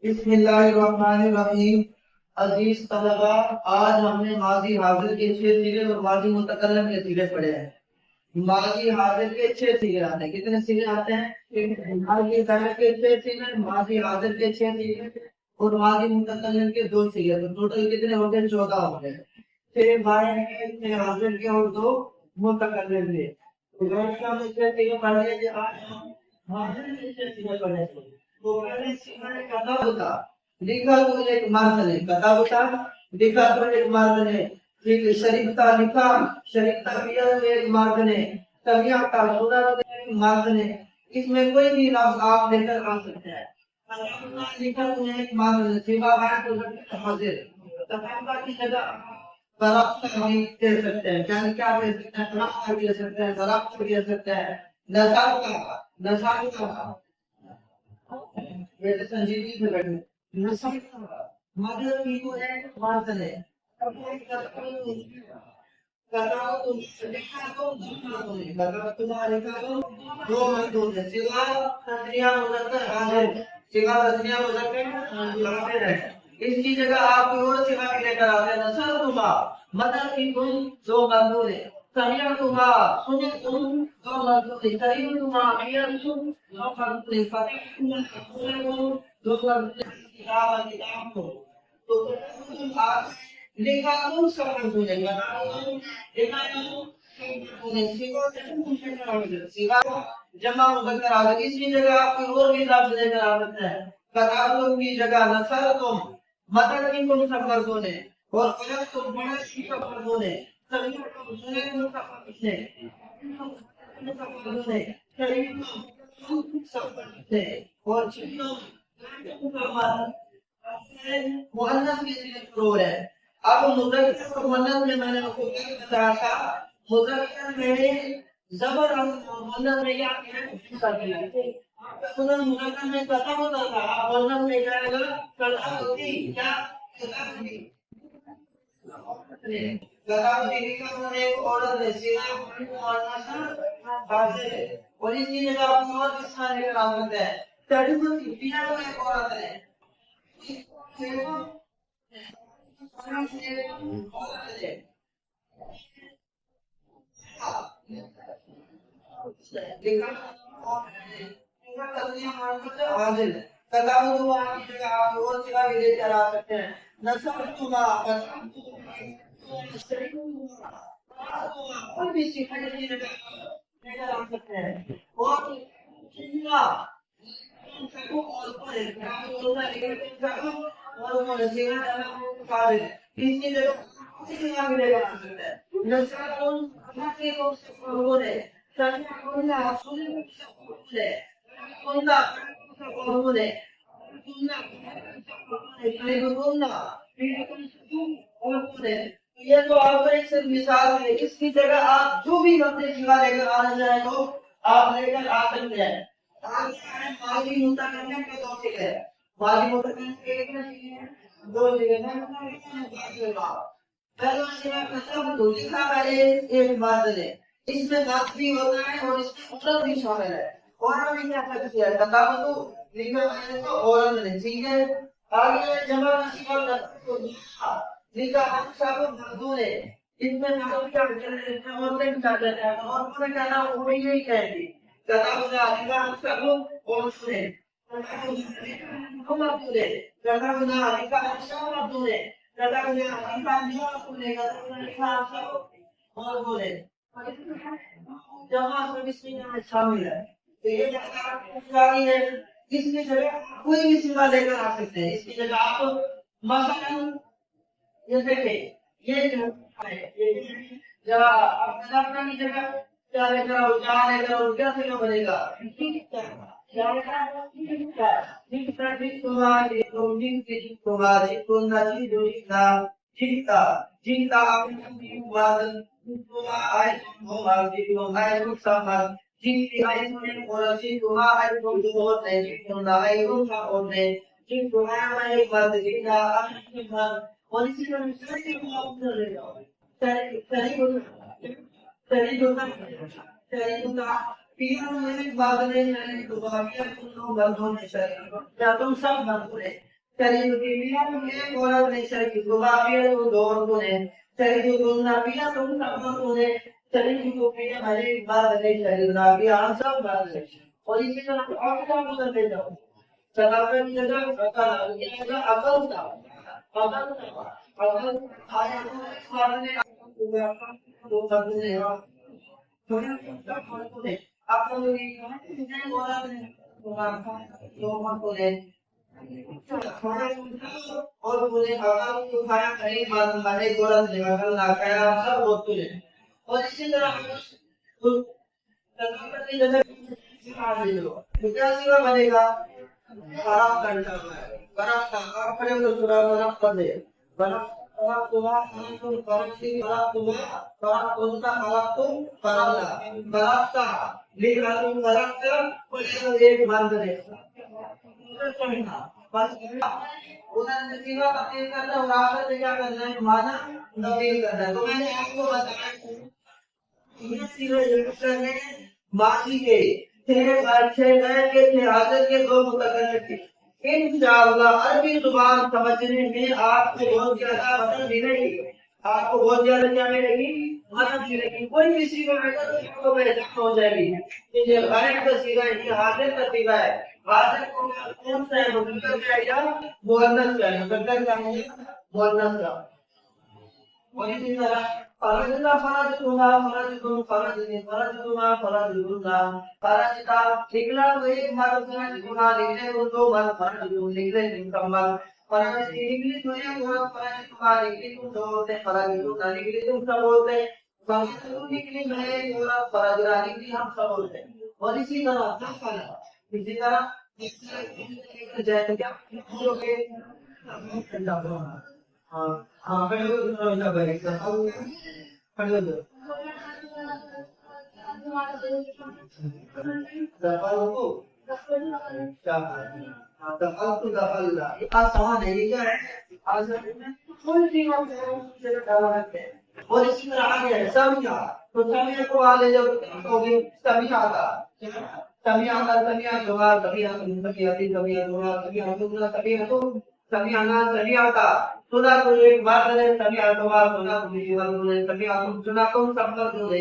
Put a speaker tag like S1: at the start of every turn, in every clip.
S1: بسم اللہ الرحمن الرحیم۔ عزیز طلبہ، آج ہم نے ماضی حاضر کے 6 سیغے اور ماضی متکلم کے سیغے پڑھے ہیں۔ ماضی حاضر کے 6 سیغے آتے ہیں۔ کتنے سیغے آتے ہیں؟ ماضی ظرف کے 6 سیغے، ماضی حاضر کے 6 سیغے اور ماضی متکلم کے 2 سیغے۔ تو ٹوٹل کتنے ہو گئے؟ 14 ہو گئے۔ 6 ماضی حاضر کے اور 2 متکلم کے۔ تو غیر کا ہم 6 سیغے پڑھ لیے تھے، آج ہم حاضر کے 6 سیغے پڑھے تھے۔ تو پہلے سیغہ کتب تھا، لکھا تو ایک مرد نے، کتب تھا لکھا تو ایک مرد نے، شریف تھا لکھا، شریف تھا پیا تو ایک مرد نے، سمیا کا سنا تو ایک مرد نے۔ اس میں کوئی بھی لفظ آپ لے کر آ سکتے ہیں۔ لکھا تو ایک مرد نے، سوا ہے تو حاضر، تفاقہ کی جگہ فرق بھی دے سکتے ہیں، کیا دے سکتے ہیں؟ فرق بھی دے سکتے ہیں، فرق بھی دے سکتے ہیں۔ نصاب کا یہ سنجیدگی سے بیٹھے نصاب کا مدد کی تو ایک مرد نے، دو مردوں نے، سوا تسنیہ مذکر حاضر، سوا تسنیہ مذکر ہے۔ اس کی جگہ آپ کوئی اور سوا بھی لے کر آتے ہیں۔ نصرتما مدد کی تم دو مردوں نے، سمعتما سنے تم دو مردوں نے، سمعتما عیرتم دو مردوں نے، فتحتما دو مردوں نے، کتاب کو تو آپ لکھا تم سب مردوں نے، لکھا سوا جمع مذکر حاضر، اس کی جگہ آپ کوئی اور بھی لفظ لے کر آ سکتے ہیں۔ کتابتم کی جگہ نصرتم، مدد کی تم سب مردوں نے، اور قلتم مدد کی سب مردوں نے، سمعتم سنے تم سب مردوں نے، شریفتم سب مردوں نے، اور جتم مؤنث کے صیغے ضرور ہے۔ اب مذکر اور مؤنث میں نے آپ کو کیا بتایا تھا؟ مذکر میں زبر اور مؤنث میں کیا ہے؟ سنن مذکر میں کتب ہوتا تھا، اب مؤنث میں کیا آئے گا؟ کتبتی، کیا کتبتی، کتبتی لکھا ہوا ایک عورت ہے، صیغہ مؤنث حاضر ہے، اور اس کی جگہ آپ اور کس طرح لے کر آ سکتے ہیں؟ تڑبتی پیا ہوا ایک عورت ہے، یہ تو آپ کو ایک صرف مثال ہے، اس کی جگہ آپ جو بھی لفظ سوا لے کر آنا چاہیں تو آپ لے کر آ سکتے ہیں۔ ماضی متکلم کے دو سیغے ہیں، ماضی متکلم کے کتنے سیغے ہیں؟ دو سیغے ہیں۔ پہلا سیغہ کتب تو لکھا ہے ایک مرد نے، اس میں مرد بھی ہوتا ہے اور اس میں عورت بھی شامل ہے۔ عورت بھی کیا کرتی ہے؟ کتب تو لکھا ہے تو عورت نے، ٹھیک ہے۔ آگے جمع سیغہ لکھا ہم سب مردوں نے، اس میں مرد کیا کرتے ہیں؟ عورتیں بھی کر دیتے ہیں، عورتوں نے کہنا وہ یہی کہیں گی۔ کتب لکھا ہم سب عورتوں نے، شامل ہے۔ تو یہ ہے، اس کی جگہ کوئی بھی سوا لے کر آ سکتے ہیں۔ اس کی جگہ آپ مثلاً یہ دیکھیں، یہ جو ہے ذرا اپنا کی جگہ کیا لے کر آؤ، کیا لے کر آؤ، کیا سے بنے گا؟ کیا تم سب مردوں نے، Syarifiyah ke orang ni syarifiyah tu dua tu ni. Syarifiyah tu sama tu ni. Syarifiyah hari baat ni syarifiyah सब बात है और इसी तरह और क्या बोल रहे हो सलाम की जगह अकल की जगह अकल था अकल आया तो सामने दो शब्द ने थोड़ा सा फर्क है अकल नहीं बोला दो मत बोले और पूरे अकल को खाया कहीं मारे गोरा अकल ना खाया सब बोलते हैं और इसी तरह की जगह क्या सिवा बनेगा खराब करता है खराब का अपने को सुरा खराब कर दे खराब खराब तुम खराब सी खराब तुम खराब तुमका खराब तुम खराब का लिखा तुम खराब का कोई एक बंद दे बस उधर सिवा तब्दील करना और आखिर में क्या करना है माना तब्दील करना है तो मैंने आपको बताया ये सिवा यूज करने बाकी के थे अच्छे गए के थे हाजिर के दो मुतकल्लिम थे इंशाअल्लाह अरबी जुबान समझने में आपको बहुत ज्यादा मदद मिलेगी आपको बहुत ज्यादा क्या मिलेगी मदद मिलेगी कोई भी सीगा आएगा तो आपको पहचान हो जाएगी ये गायब का सीगा है ये हाजिर का सीगा है हाजिर को कौन सा है मुतकल्लिम का या मुअन्नस का है मुतकल्लिम का है मुअन्नस का और इसी तरह फरजना फरजतुमा फरजतुम फरजनी फरजतुमा फरजतुना फरजता निकला तो एक मर्द फरजतुमा निकले तो दो मर्द फरजतुम निकले मुकम्मल फरजती निकली तो एक मर्द फरजतुमा निकली तो दो होते फरजतुना निकली तुम सब बोलते फरजतु निकली मैं और फरजरा निकली हम सब बोलते और इसी तरह जैसे क्या हाँ हाँ पहले तो ना बैठ पहले तो दफा को क्या हाँ दफा तो दफा ला आज सवाल है ये क्या है आज कोई चीज हम से डाला है और इसी तरह आगे है समिया तो समिया को आले जब कहोगे समिया का समिया जुगाड़ समिया का सुना तो एक बात है समिया जुगाड़ सुना तो जीवन बोले समिया तुम सुना तुम संभल बोले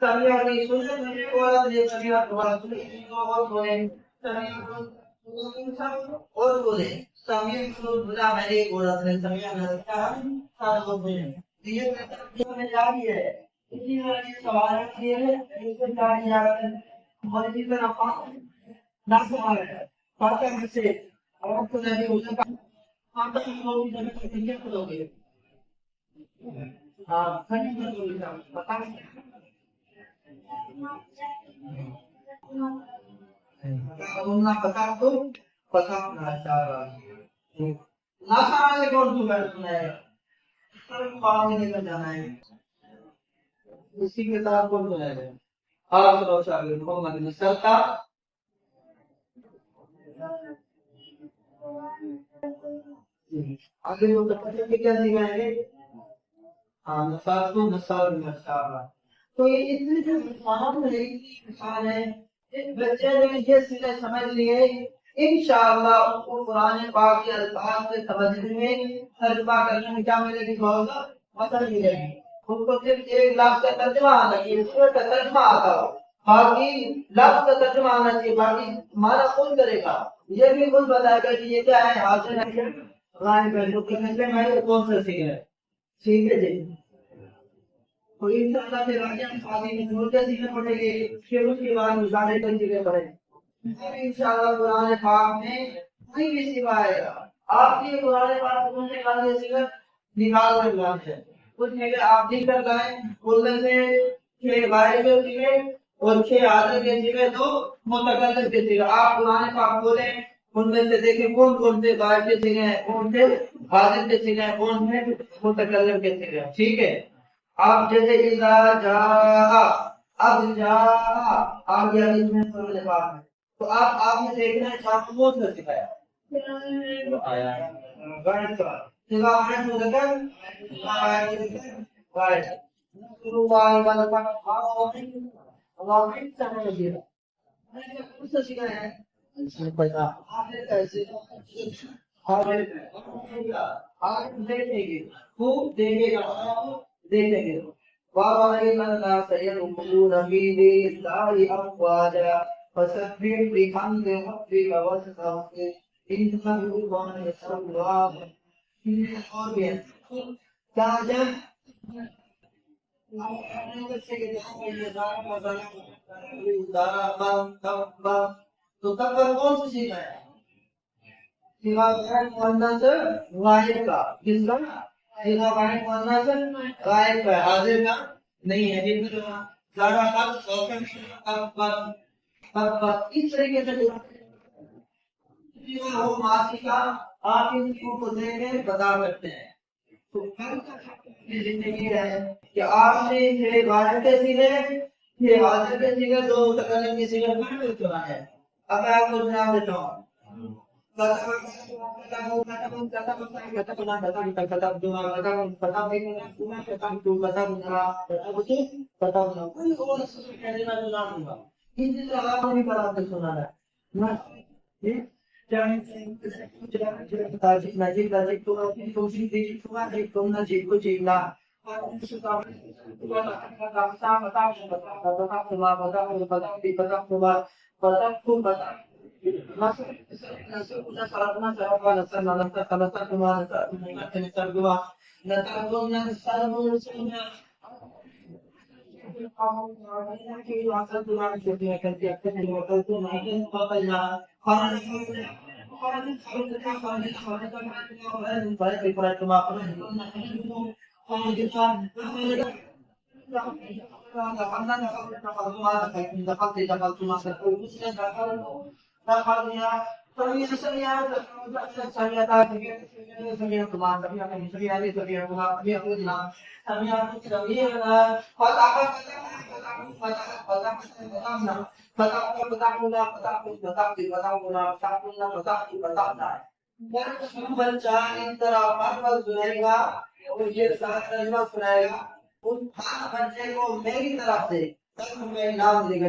S1: समिया की सुनने मुझे को दे समिया जुगाड़ सुने तो और बोले समिया तुम सब और बोले समिया को बुला मैंने बोला समिया ने क्या साथ बोले ये में जारी है इसी तरह ये सवाल किए हैं इससे जारी जा रहा है और इसी तरह ना सवाल है फातिहा से और तो नहीं हो सकता आप तो लोग जब तक क्या करोगे हां खड़ी करोगे बता ना पता तो पता ना चाहा ना चाहा से कौन सुना है सर पानी निकल जाना है इसी के साथ कौन सुनाएगा आप सुनाओ शागिर्द मोहम्मद मुस्तफा आगे वो तफसील क्या सिखाएंगे हाँ नसाब नसाब तो ये इतने जो इंसान है इंसान है इस बच्चे ने ये सीधे समझ लिए इंशाअल्लाह उनको कुरान पाक के अल्फाज से समझने में तर्जुमा करने में क्या मिलेगी बहुत मदद मिलेगी उनको सिर्फ 1 लाख का तर्जुमा आना चाहिए सूरत का तर्जुमा आता हो बाकी लफ्ज का तर्जुमा आना चाहिए बाकी माना खुद करेगा ये भी खुद बताएगा कि ये क्या है हाजिर है गायब है तो कहते हैं कौन सा सीख है जी तो इंशाअल्लाह फिर आगे हम आगे में जो क्या सीखने पड़ेंगे फिर उसके बाद मुजाहिद कर सीखने पड़ेंगे इंशाअल्लाह कुरान पाक में कोई भी सिवा आएगा आपके कुरान पाक कौन से कागज से निकाल कर लाते हैं कुछ नहीं आप लिख कर लाए उनमें से 6 गायब के सिवे और 6 आदर के सिवे 2 मुतकल्लिम के सिवे आप कुरान पाक बोले उनमें से देखें कौन कौन से गायब के सिवे हैं कौन से आदर के सिवे हैं कौन से मुतकल्लिम के सिवे हैं ठीक है आप जैसे इज़ा जा अब जा आ गया इसमें सुनने पाक है तो आपने देखना है आपको कौन सा सिखाया तो आया गायब का सिवा है मुतकल्लिम गायब शुरुआत वाला पाक अल्लाह ने समझ दिया मैंने कौन सा सिखाया है इसमें पता आपने कैसे آپ دیکھیں گے خوب دیکھے گا دیکھیں گے وَرَأَيْتَ النَّاسَ يَدْخُلُونَ فِي دِينِ اللَّهِ أَفْوَاجًا فَسَبِّحْ بِحَمْدِ رَبِّكَ وَاسْتَغْفِرْهُ إِنَّهُ كَانَ تَوَّابًا اور بھی ہے کیا جب تو تب پر کون سی سیکھا ہے سیکھا مؤنث غائب کا کس کا سیکھا مؤنث غائب کا حاضر کا نہیں ہے زیادہ اس طریقے سے وہ ماضی کا آپ ان چیزوں کو دیکھ کے بتا سکتے ہیں تو زندگی ہے کہ آپ نے یہ غائب کے سیکھے یہ حاضر کے سیکھے دو متکلم کے سیکھے پھر چنا ہے اب میں آپ کو جناب دیتا ہوں بچہ اس طرح پر سنائے گا اور یہ ساتھ کلمہ سنائے گا اس ہر بچے کو میری طرف سے تب میں انعام دے گا